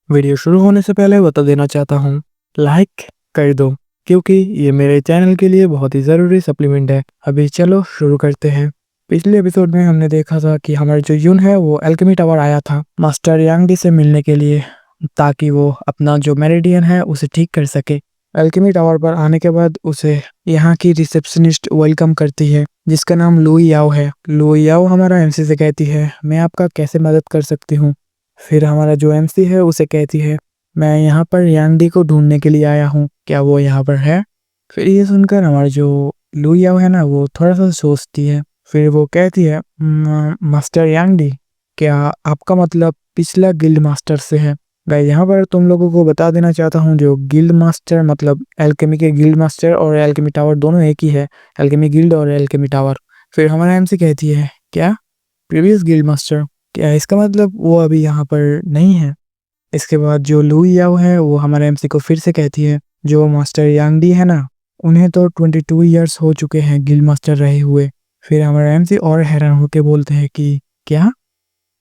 Video शुरू होने से पहले बता देना चाहता हूँ, लाइक कर दो क्योंकि ये मेरे चैनल के लिए बहुत ही ज़रूरी सप्लीमेंट है। अभी चलो शुरू करते हैं। पिछले एपिसोड में हमने देखा था कि हमारा जो यून है वो एल्केमी टावर आया था मास्टर यांगडी से मिलने के लिए, ताकि वो अपना जो मेरिडियन है उसे ठीक कर सके। एल्केमी टावर पर आने के बाद उसे यहाँ की रिसेप्शनिस्ट वेलकम करती है जिसका नाम लुई याओ है। लुई याओ हमारा एमसी से कहती है, मैं आपका कैसे मदद कर सकती हूँ। फिर हमारा जो एमसी है उसे कहती है, मैं यहाँ पर यांगडी को ढूंढने के लिए आया हूँ, क्या वो यहाँ पर है। फिर ये सुनकर हमारा जो लुई याओ है ना वो थोड़ा सा सोचती है। फिर वो कहती है, मास्टर यांगडी, क्या आपका मतलब पिछला गिल्ड मास्टर से है। मैं यहाँ पर तुम लोगों को बता देना चाहता हूँ, जो गिल्ड मास्टर मतलब एल्केमी के गिल्ड मास्टर और एल्केमी टावर दोनों एक ही है, एल्केमी गिल्ड और एल्केमी टावर। फिर हमारा एमसी कहती है, क्या प्रीवियस गिल्ड मास्टर, क्या इसका मतलब वो अभी यहाँ पर नहीं है। इसके बाद जो लुई याओ है वो हमारे एमसी को फिर से कहती है, जो मास्टर यांगडी है ना उन्हें तो 22 ईयर्स हो चुके हैं गिल्ड मास्टर रहे हुए। फिर हमारा एमसी और हैरान होकर बोलते हैं कि क्या।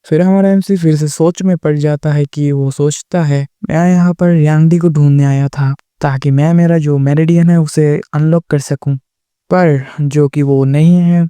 फिर हमारा एमसी फिर से सोच में पड़ जाता है कि वो सोचता है, मैं यहाँ पर यांगडी को ढूंढने आया था ताकि मैं मेरा जो मेरिडियन है उसे अनलॉक कर सकूं, पर जो कि वो नहीं है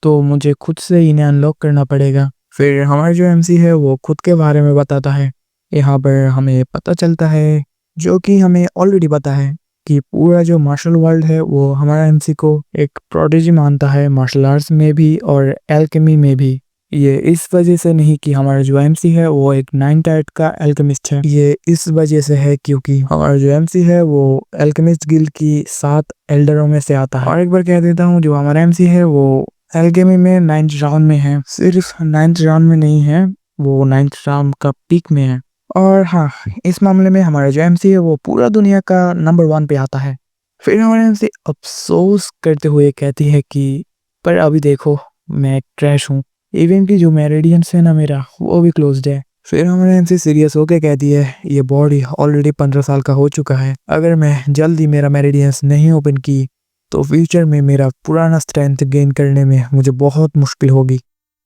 तो मुझे खुद से इन्हें अनलॉक करना पड़ेगा। फिर हमारा जो एमसी है वो खुद के बारे में बताता है। यहाँ पर हमें पता चलता है, जो कि हमें ऑलरेडी पता है, कि पूरा जो मार्शल वर्ल्ड है वो हमारा एमसी को एक प्रोडिजी मानता है, मार्शल आर्ट्स में भी और एल्केमी में भी। ये इस वजह से नहीं कि हमारा जो एमसी है वो एक 9 टाइट का एल्केमिस्ट है, ये इस वजह से है क्योंकि हमारा जो एमसी है वो एल्केमिस्ट गिल्ड की 7 एल्डरों में से आता है। और एक बार कह देता हूँ, जो हमारा एमसी है वो एल्केमी में 9th राउंड में है, सिर्फ 9th राउंड में नहीं है, वो 9th राउंड का पीक में है। और हाँ, इस मामले में हमारा जो एमसी है वो पूरा दुनिया का नंबर 1 पे आता है। फिर हमारा एमसी अफसोस करते हुए कहती है कि पर अभी देखो, मैं एक ट्रैश हूँ, इवन की जो मेरिडियंस है ना मेरा वो भी क्लोज्ड है। फिर हमारा एमसी सीरियस होके कहती है, ये बॉडी ऑलरेडी 15 साल का हो चुका है, अगर मैं जल्दी मेरा मेरिडियंस नहीं ओपन की तो फ्यूचर में मेरा पुराना स्ट्रेंथ गेन करने में मुझे बहुत मुश्किल होगी।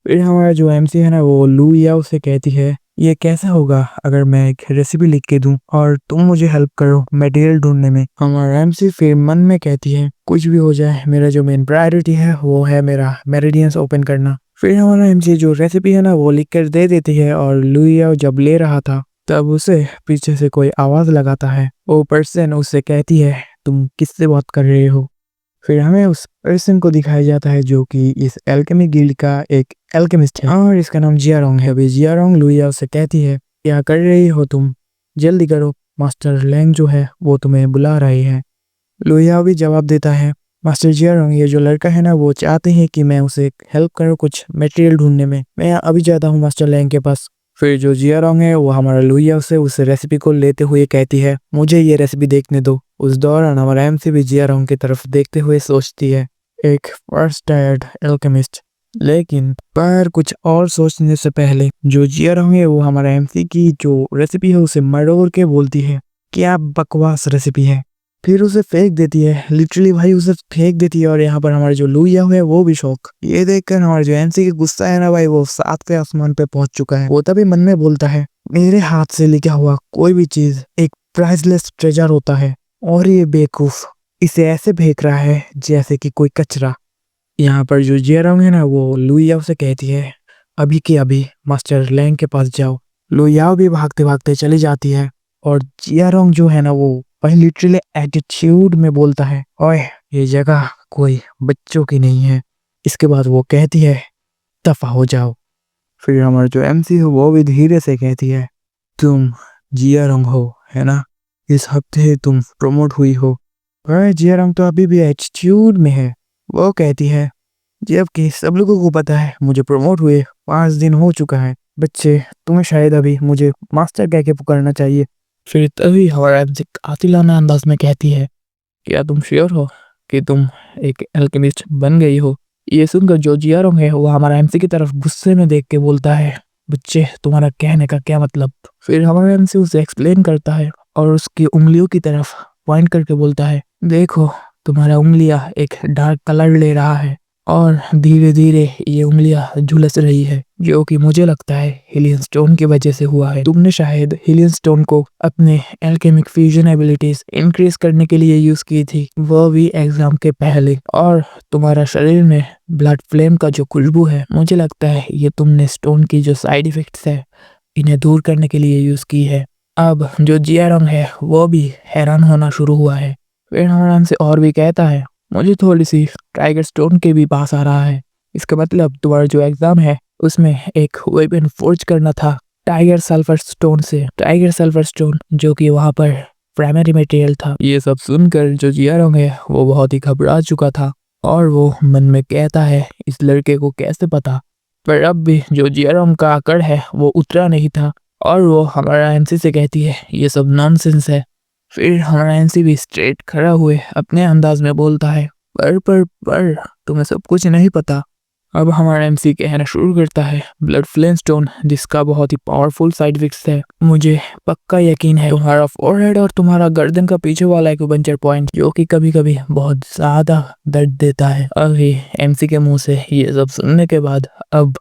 फिर हमारा जो एमसी है ना वो लुई याओ से कहती है, ये कैसे होगा अगर मैं एक रेसिपी लिख के दूं और तुम मुझे हेल्प करो मटेरियल ढूंढने में। हमारा एमसी फिर मन में कहती है, कुछ भी हो जाए मेरा जो मेन प्रायोरिटी है वो है मेरा मेरिडियंस ओपन करना। फिर हमारा एमसी जो रेसिपी है ना वो लिख कर दे देती है, और लुई याओ जब ले रहा था तब उसे पीछे से कोई आवाज लगाता है। वो पर्सन उससे कहती है, तुम किससे बात कर रहे हो। फिर हमें उस पर्सन को दिखाया जाता है जो कि इस एल्केमी गिल्ड का एक एल्केमिस्ट है, और इसका नाम जियारोंग है। अभी जियारोंग लुई याओ से कहती है, क्या कर रही हो तुम, जल्दी करो, मास्टर लैंग जो है वो तुम्हें बुला रही है। लुई याओ भी जवाब देता है, मास्टर जियारोंग, ये जो लड़का है ना वो चाहते हैं कि मैं उसे हेल्प करूँ कुछ मटेरियल ढूंढने में, मैं अभी जाता हूँ मास्टर लैंग के पास। फिर जो जियारोंग है वो हमारा लुई याओ से उस रेसिपी को लेते हुए कहती है, मुझे ये रेसिपी देखने दो। उस दौरान हमारा एमसी भी जियारोंग की तरफ देखते हुए सोचती है, एक फर्स्ट टायर्ड एल्केमिस्ट। लेकिन पर कुछ और सोचने से पहले जो जियारोंग है वो हमारा एमसी की जो रेसिपी है उसे मरोड़ के बोलती है, क्या बकवास रेसिपी है। फिर उसे फेंक देती है, लिटरली भाई उसे फेंक देती है। और यहाँ पर हमारा जो लुई याओ है वो भी शौक। ये देखकर हमारा जो एमसी की गुस्सा है ना भाई वो 7वें आसमान पे पहुंच चुका है। वो तभी मन में बोलता है, मेरे हाथ से लिखा हुआ कोई भी चीज एक प्राइसलेस ट्रेजर होता है, और ये बेवकूफ इसे ऐसे फेंक रहा है जैसे कि कोई कचरा। यहाँ पर जो जियारोंग है ना वो लुई याओ से कहती है, अभी के अभी मास्टर लैंग के पास जाओ। लुई याओ भी भागते भागते चली जाती है, और जियारोंग जो है ना वो भाई लिटरली एटीट्यूड में बोलता है, ओए ये जगह कोई बच्चों की नहीं है। इसके बाद वो कहती है, दफा हो जाओ। फिर हमारा जो एमसी है वो भी धीरे से कहती है, तुम जियारोंग हो है ना, इस हफ्ते तुम प्रमोट हुई हो। पर जियारोंग तो अभी भी एटीट्यूड में है। वो कहती है, जबकि सब लोगों को पता है मुझे प्रमोट हुए 5 दिन हो चुका है, बच्चे तुम्हें शायद अभी मुझे मास्टर कह के पुकारना चाहिए। फिर तभी हमारा एमसी कातिलाना अंदाज में कहती है, क्या तुम श्योर हो कि तुम एक एल्केमिस्ट बन गई हो। ये सुनकर जो जियारोंग है वो हमारा एमसी की तरफ गुस्से में देख के बोलता है, बच्चे तुम्हारा कहने का क्या मतलब। फिर हमारा एमसी उसे एक्सप्लेन करता है और उसकी उंगलियों की तरफ पॉइंट करके बोलता है, देखो तुम्हारा उंगलियां एक डार्क कलर ले रहा है और धीरे धीरे ये उंगलियां झुलस रही है, जो कि मुझे लगता है हीलियन स्टोन की वजह से हुआ है। तुमने शायद हीलियन स्टोन को अपने एल्केमिक फ्यूजन एबिलिटीज इंक्रीज करने के लिए यूज की थी, वो भी एग्जाम के पहले। और तुम्हारा शरीर में ब्लड फ्लेम का जो खुशबू है, मुझे लगता है ये तुमने स्टोन की जो साइड इफेक्ट्स है इन्हें दूर करने के लिए यूज की है। अब जो जियारंग है वो भी हैरान होना शुरू हुआ है। फिर हैरान से और भी कहता है, मुझे थोड़ी सी टाइगर स्टोन के भी पास आ रहा है। इसका मतलब तुम्हारा जो एग्जाम है उसमें एक वेपन फोर्ज करना था टाइगर सल्फर स्टोन से। टाइगर सल्फर स्टोन जो कि वहां पर प्राइमरी मटेरियल था। ये सब सुनकर जो जियारोंग है वो बहुत ही घबरा चुका था और वो मन में कहता है इस लड़के को कैसे पता। पर अब भी जो जियारोंग का आकड़ है वो उतरा नहीं था और वो हमारा एमसी से कहती है ये सब नॉनसेंस है। फिर हमारा एमसी भी स्ट्रेट खड़ा हुए अपने अंदाज में बोलता है पर तुम्हें सब कुछ नहीं पता। अब हमारा एमसी कहना शुरू करता है ब्लड फ्लेम स्टोन जिसका बहुत ही पावरफुल साइड इफेक्ट्स है। मुझे पक्का यकीन है तुम्हारा फोरहेड और तुम्हारा गर्दन का पीछे वाला एक्यूपंक्चर पॉइंट जो कि कभी कभी बहुत ज्यादा दर्द देता है। अभी एमसी के मुंह से ये सब सुनने के बाद अब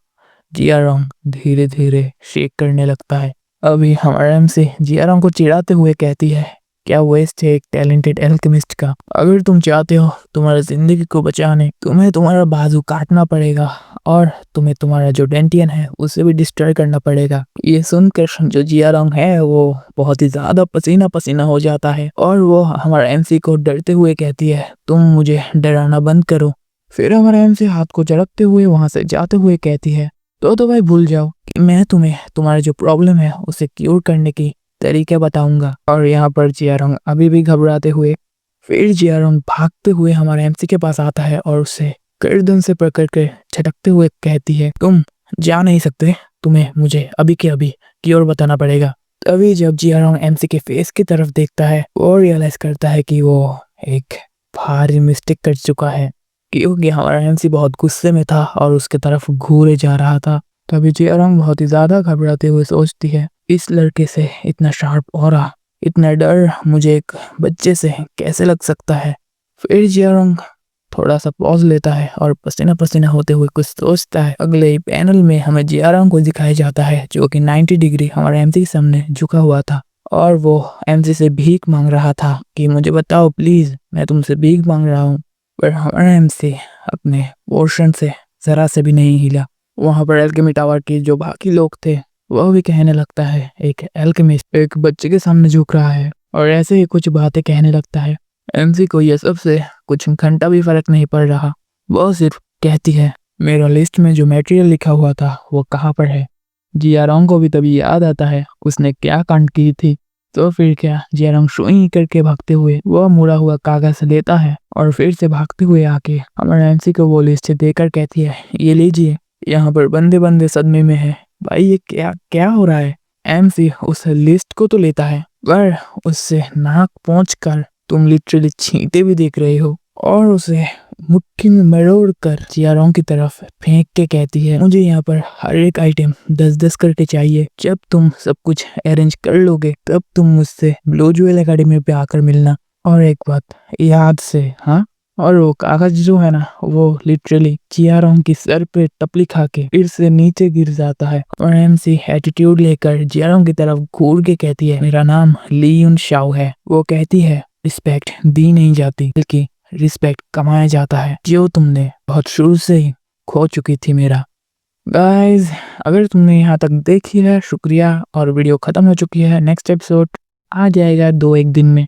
जियारोंग धीरे धीरे शेक करने लगता है। अभी हमारा एमसी जियारोंग को चिढ़ाते हुए कहती है क्या वेस्ट है एक टैलेंटेड एल्केमिस्ट का। अगर तुम चाहते हो तुम्हारी जिंदगी को बचाने तुम्हें तुम्हारा बाजू काटना पड़ेगा और तुम्हें तुम्हारा जो डेंटियन है उसे भी डिस्ट्रॉय करना पड़ेगा। ये सुनकर जो जियारोंग है वो बहुत ही ज्यादा पसीना पसीना हो जाता है और वो हमारा एमसी को डरते हुए कहती है तुम मुझे डराना बंद करो। फिर हमारा एमसी हाथ को झड़कते हुए वहां से जाते हुए कहती है तो भाई भूल जाओ कि मैं तुम्हें तुम्हारा जो प्रॉब्लम है उसे क्योर करने की तरीके बताऊंगा। और यहाँ पर जियारोंग अभी भी घबराते हुए फिर जियारोंग भागते हुए हमारे एमसी के पास आता है और उसे गर्दन से पकड़ कर झटकते हुए कहती है तुम जा नहीं सकते, तुम्हें मुझे अभी के अभी क्योर बताना पड़ेगा। तभी जब जियारोंग एमसी के फेस की तरफ देखता है वो रियलाइज करता है कि वो एक भारी मिस्टेक कर चुका है क्योंकि हमारा एमसी बहुत गुस्से में था और उसके तरफ घूरे जा रहा था। तभी जियारोंग बहुत ही ज्यादा घबराते हुए सोचती है इस लड़के से इतना शार्प ऑरा, इतना डर मुझे एक बच्चे से कैसे लग सकता है। फिर जियारोंग थोड़ा सा पॉज लेता है और पसीना पसीना होते हुए कुछ सोचता है। अगले पैनल में हमें जियारोंग को दिखाया जाता है जो कि 90 डिग्री हमारे एमसी के सामने झुका हुआ था और वो एमसी से भीख मांग रहा था कि मुझे बताओ प्लीज, मैं तुमसे भीख मांग रहा हूँ। पर हमारा एमसी अपने पोर्शन से जरा से भी नहीं हिला। वहां पर एल्केमी टावर के जो बाकी लोग थे वह भी कहने लगता है एक एल्केमिस्ट एक बच्चे के सामने झुक रहा है और ऐसे ही कुछ बातें कहने लगता है। एमसी को यह सबसे कुछ घंटा भी फर्क नहीं पड़ रहा। वो सिर्फ कहती है मेरा लिस्ट में जो मटेरियल लिखा हुआ था वो कहाँ पर है। जियारोंग को भी तभी याद आता है उसने क्या कांड की थी। तो फिर क्या, जियारोंग शुई करके भागते हुए वह मुड़ा हुआ कागज लेता है और फिर से भागते हुए आके हमारे एमसी को वो लिस्ट देकर कहती है ये लीजिए। यहाँ पर बंदे बंदे सदमे में है, भाई ये क्या क्या हो रहा है। एमसी उस लिस्ट को तो लेता है पर उससे नाक पहुंच कर तुम लिटरली छींटे भी देख रहे हो और उसे मुट्ठी में मरोड़ कर जियारोंग की तरफ फेंक के कहती है मुझे यहाँ पर हर एक आइटम 10-10 करके चाहिए। जब तुम सब कुछ अरेंज कर लोगे तब तुम मुझसे ब्लू ज्वेल एकेडमी पे आकर मिलना। और एक बात याद से, हाँ। और वो कागज जो है ना वो लिटरली जियारोंग की सर पे टपली खा के फिर से नीचे गिर जाता है और एमसी एटीट्यूड लेकर जियारोंग की तरफ घूर के कहती है मेरा नाम ली युन शाओ है। वो कहती है रिस्पेक्ट दी नहीं जाती बल्कि रिस्पेक्ट कमाया जाता है जो तुमने बहुत शुरू से ही खो चुकी थी मेरा। गाइज अगर तुमने यहाँ तक देखी है शुक्रिया और वीडियो खत्म हो चुकी है। नेक्स्ट एपिसोड आ जाएगा 2-1 दिन में।